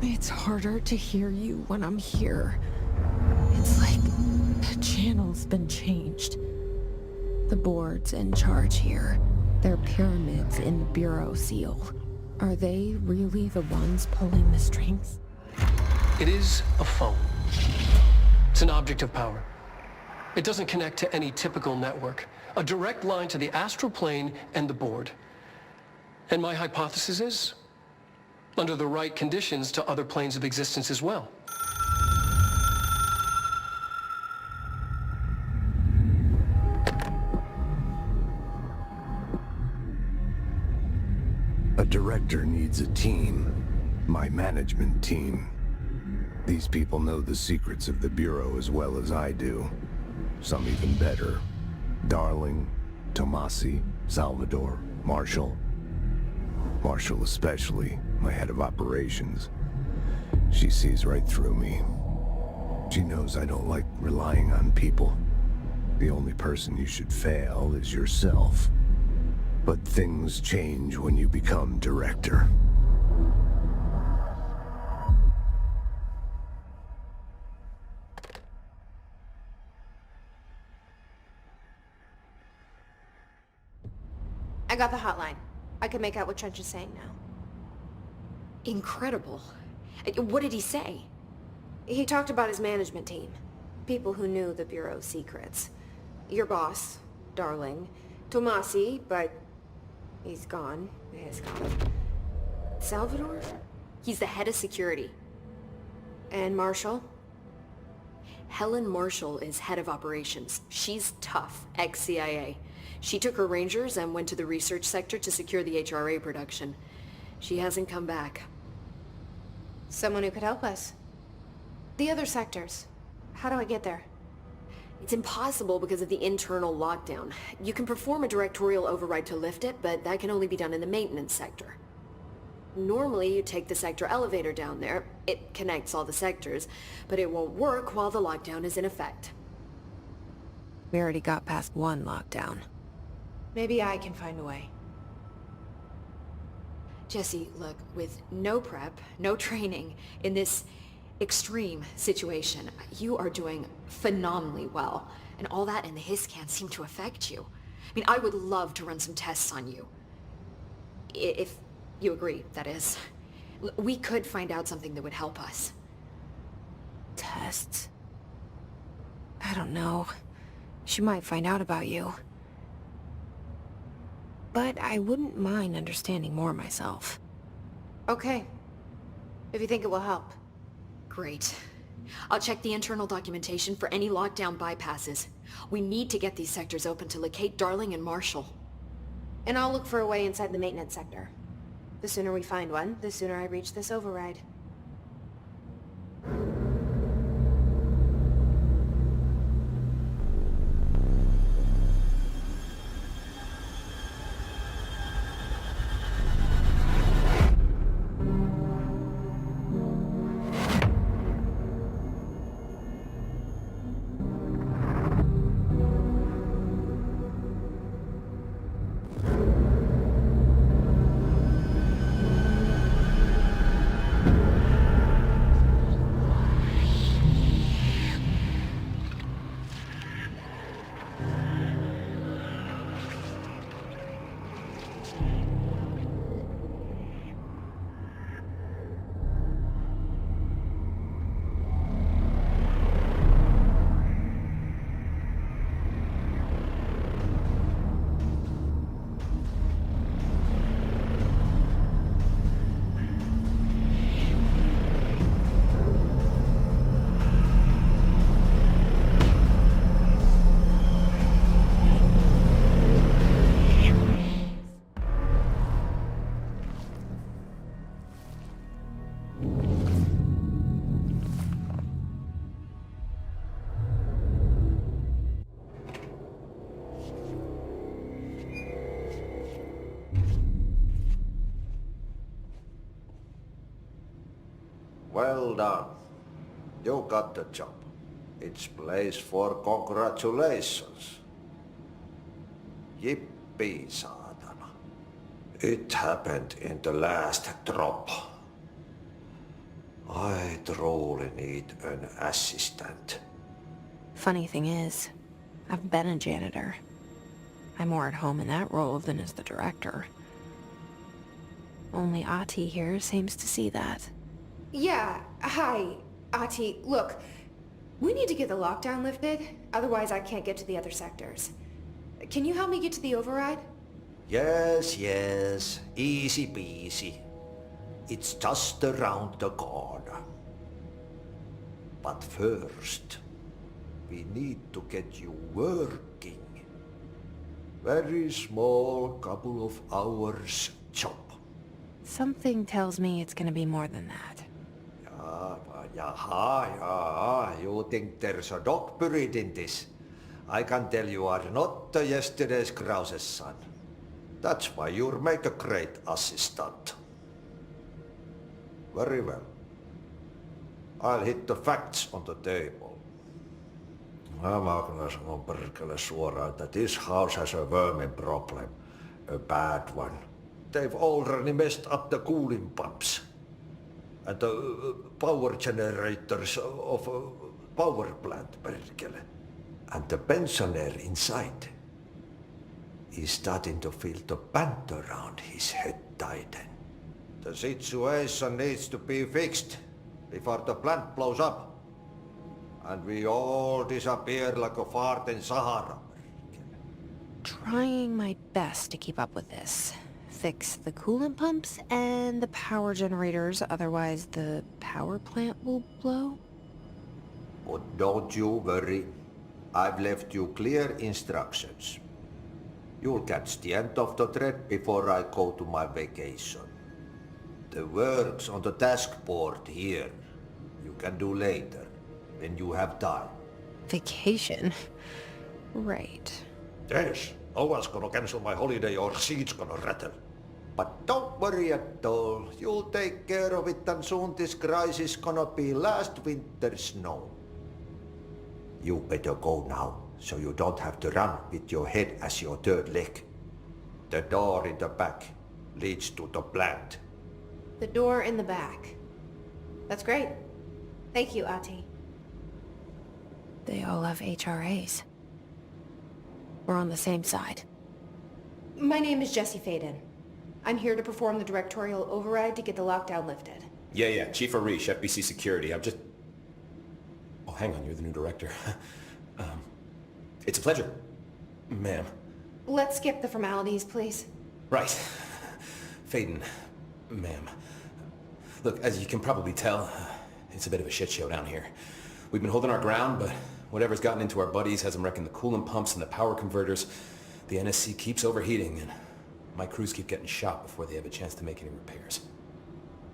It's harder to hear you when I'm here. It's like the channel's been changed. The board's in charge here. They're pyramids in the Bureau seal. Are they really the ones pulling the strings? It is a phone. It's an object of power. It doesn't connect to any typical network. A direct line to the astral plane and the board. And my hypothesis is, under the right conditions, to other planes of existence as well. A director needs a team. My management team. These people know the secrets of the Bureau as well as I do. Some even better. Darling, Tomasi, Salvador, Marshall. Marshall especially, my head of operations. She sees right through me. She knows I don't like relying on people. The only person you should fail is yourself. But things change when you become director. I got the hotline. I can make out what Trench is saying now. Incredible. What did he say? He talked about his management team. People who knew the Bureau's secrets. Your boss, Darling. Tomasi, but he's gone. He's gone. Salvador? He's the head of security. And Marshall? Helen Marshall is head of operations. She's tough, ex-CIA. She took her Rangers and went to the research sector to secure the HRA production. She hasn't come back. Someone who could help us. The other sectors. How do I get there? It's impossible because of the internal lockdown. You can perform a directorial override to lift it, but that can only be done in the maintenance sector. Normally, you take the sector elevator down there. It connects all the sectors, but it won't work while the lockdown is in effect. We already got past one lockdown. Maybe I can find a way. Jesse, look, with no prep, no training, in this extreme situation, you are doing phenomenally well. And all that and the hiss can't seem to affect you. I mean, I would love to run some tests on you. If you agree, that is. We could find out something that would help us. Tests? I don't know. She might find out about you. But I wouldn't mind understanding more myself. Okay. If you think it will help. Great. I'll check the internal documentation for any lockdown bypasses. We need to get these sectors open to locate Darling and Marshall. And I'll look for a way inside the maintenance sector. The sooner we find one, the sooner I reach this override. Well done. You got the job. It's place for congratulations. Yippee, saatana. It happened in the last drop. I truly need an assistant. Funny thing is, I've been a janitor. I'm more at home in that role than as the director. Only Ahti here seems to see that. Yeah, hi, Ahti. Look, we need to get the lockdown lifted, otherwise I can't get to the other sectors. Can you help me get to the override? Yes, yes. Easy peasy. It's just around the corner. But first, we need to get you working. Very small, couple of hours job. Something tells me it's gonna be more than that. Yeah. You think there's a dog buried in this? I can tell you are not yesterday's Krause's son. That's why you'll make a great assistant. Very well. I'll hit the facts on the table. Mä kyllä sanon perkele suoraan, that this house has a vermin problem. A bad one. They've already messed up the cooling pumps. And the power generators of a power plant, perkele. And the pensioner inside is starting to feel the band around his head tighten. The situation needs to be fixed before the plant blows up. And we all disappear like a fart in Sahara. Trying my best to keep up with this. Fix the coolant pumps and the power generators, otherwise the power plant will blow? But don't you worry. I've left you clear instructions. You'll catch the end of the thread before I go to my vacation. The work's on the task board here. You can do later, when you have time. Vacation? Right. Yes, no one's gonna cancel my holiday or seat's gonna rattle. But don't worry at all. You'll take care of it and soon this crisis gonna be last winter's snow. You better go now, so you don't have to run with your head as your third leg. The door in the back leads to the plant. The door in the back. That's great. Thank you, Ahti. They all have HRAs. We're on the same side. My name is Jesse Faden. I'm here to perform the directorial override to get the lockdown lifted. Yeah, Chief Arish, FBC Security. I'm just... Oh, hang on, you're the new director. It's a pleasure, ma'am. Let's skip the formalities, please. Right. Faden, ma'am. Look, as you can probably tell, it's a bit of a shit show down here. We've been holding our ground, but whatever's gotten into our buddies has them wrecking the coolant pumps and the power converters. The NSC keeps overheating, and my crews keep getting shot before they have a chance to make any repairs.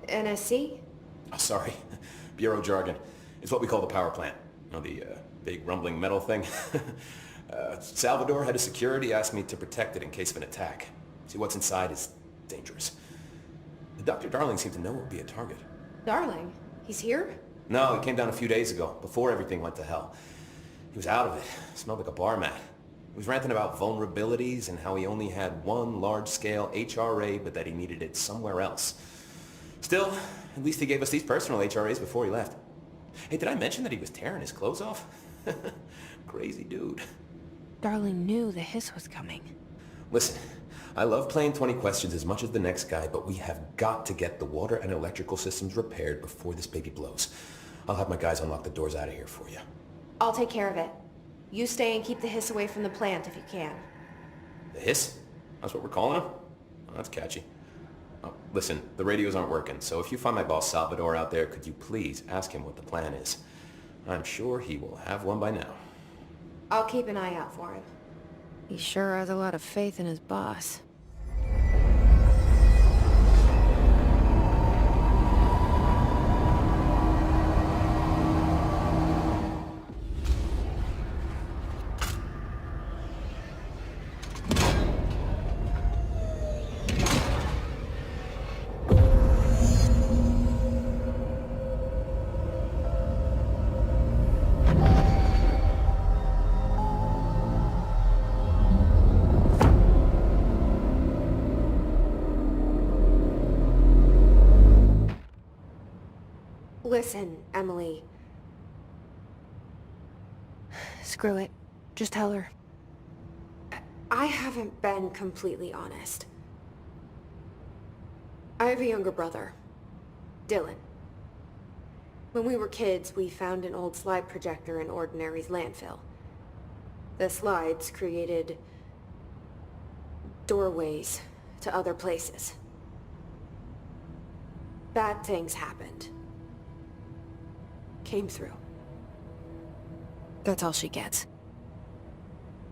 NSC? Oh, sorry. Bureau jargon. It's what we call the power plant. You know, the big rumbling metal thing? Salvador, head of security, asked me to protect it in case of an attack. See, what's inside is dangerous. Dr. Darling seemed to know it would be a target. Darling? He's here? No, he came down a few days ago, before everything went to hell. He was out of it. Smelled like a bar mat. He was ranting about vulnerabilities and how he only had one large-scale HRA, but that he needed it somewhere else. Still, at least he gave us these personal HRAs before he left. Hey, did I mention that he was tearing his clothes off? Crazy dude. Darling knew the hiss was coming. Listen, I love playing 20 questions as much as the next guy, but we have got to get the water and electrical systems repaired before this baby blows. I'll have my guys unlock the doors out of here for you. I'll take care of it. You stay and keep the hiss away from the plant if you can. The hiss? That's what we're calling him? Oh, that's catchy. Oh, listen, the radios aren't working, so if you find my boss Salvador out there, could you please ask him what the plan is? I'm sure he will have one by now. I'll keep an eye out for him. He sure has a lot of faith in his boss. Listen, Emily. Screw it. Just tell her. I haven't been completely honest. I have a younger brother, Dylan. When we were kids, we found an old slide projector in Ordinary's landfill. The slides created doorways to other places. Bad things happened. Came through. That's all she gets.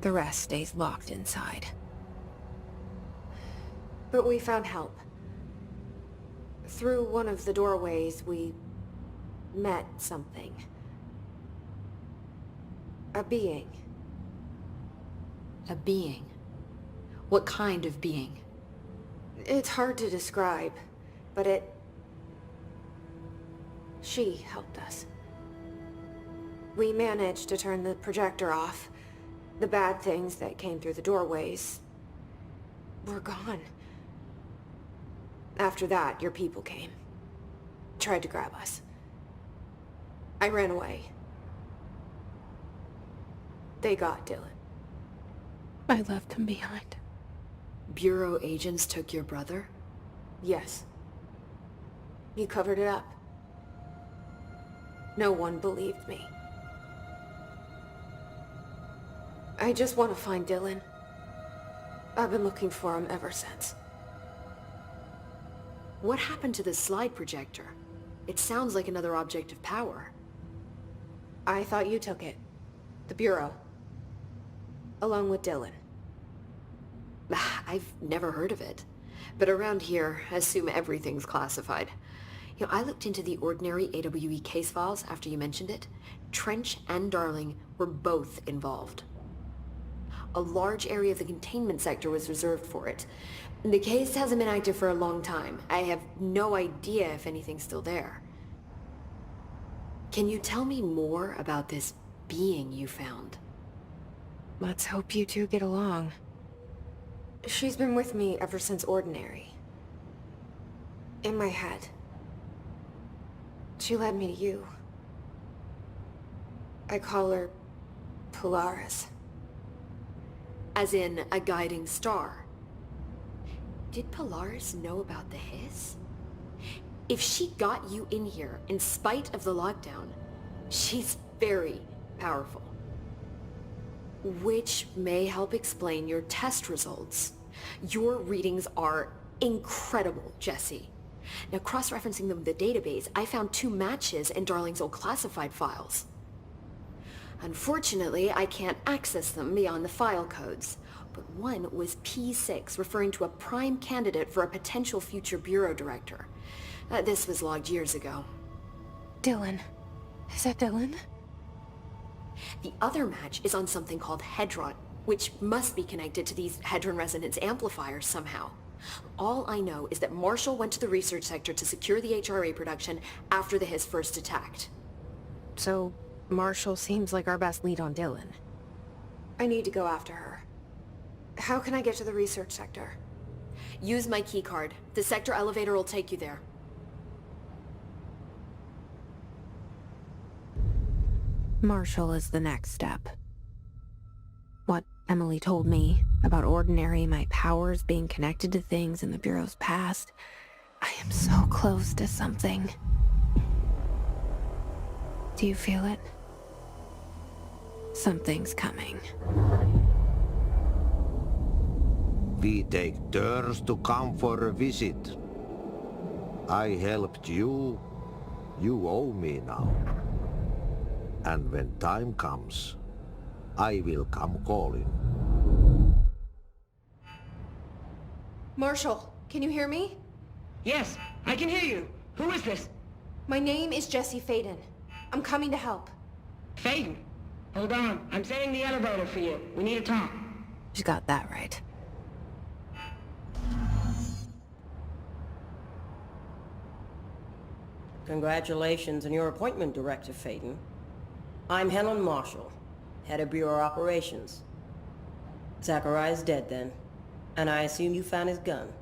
The rest stays locked inside. But we found help. Through one of the doorways, we met something. A being. A being? What kind of being? It's hard to describe, but she helped us. We managed to turn the projector off. The bad things that came through the doorways were gone. After that, your people came. Tried to grab us. I ran away. They got Dylan. I left him behind. Bureau agents took your brother? Yes. You covered it up. No one believed me. I just want to find Dylan. I've been looking for him ever since. What happened to the slide projector? It sounds like another object of power. I thought you took it. The Bureau. Along with Dylan. I've never heard of it. But around here, I assume everything's classified. You know, I looked into the Ordinary AWE case files after you mentioned it. Trench and Darling were both involved. A large area of the containment sector was reserved for it. The case hasn't been active for a long time. I have no idea if anything's still there. Can you tell me more about this being you found? Let's hope you two get along. She's been with me ever since Ordinary. In my head. She led me to you. I call her Polaris. As in a guiding star. Did Polaris know about the hiss? If she got you in here in spite of the lockdown, she's very powerful. Which may help explain your test results. Your readings are incredible, Jesse. Now, cross-referencing them with the database, I found 2 matches in Darling's old classified files. Unfortunately, I can't access them beyond the file codes. But one was P6, referring to a prime candidate for a potential future bureau director. This was logged years ago. Dylan. Is that Dylan? The other match is on something called Hedron, which must be connected to these Hedron resonance amplifiers somehow. All I know is that Marshall went to the research sector to secure the HRA production after the Hiss first attacked. So, Marshall seems like our best lead on Dylan. I need to go after her. How can I get to the research sector? Use my keycard. The sector elevator will take you there. Marshall is the next step. What Emily told me about Ordinary, my powers being connected to things in the Bureau's past. I am so close to something. Do you feel it? Something's coming. We take turns to come for a visit. I helped you. You owe me now. And when time comes, I will come calling. Marshall, can you hear me? Yes, I can hear you. Who is this? My name is Jesse Faden. I'm coming to help. Faden. Hold on. I'm setting the elevator for you. We need to talk. You got that right. Congratulations on your appointment, Director Faden. I'm Helen Marshall, head of Bureau Operations. Zachariah's dead then, and I assume you found his gun.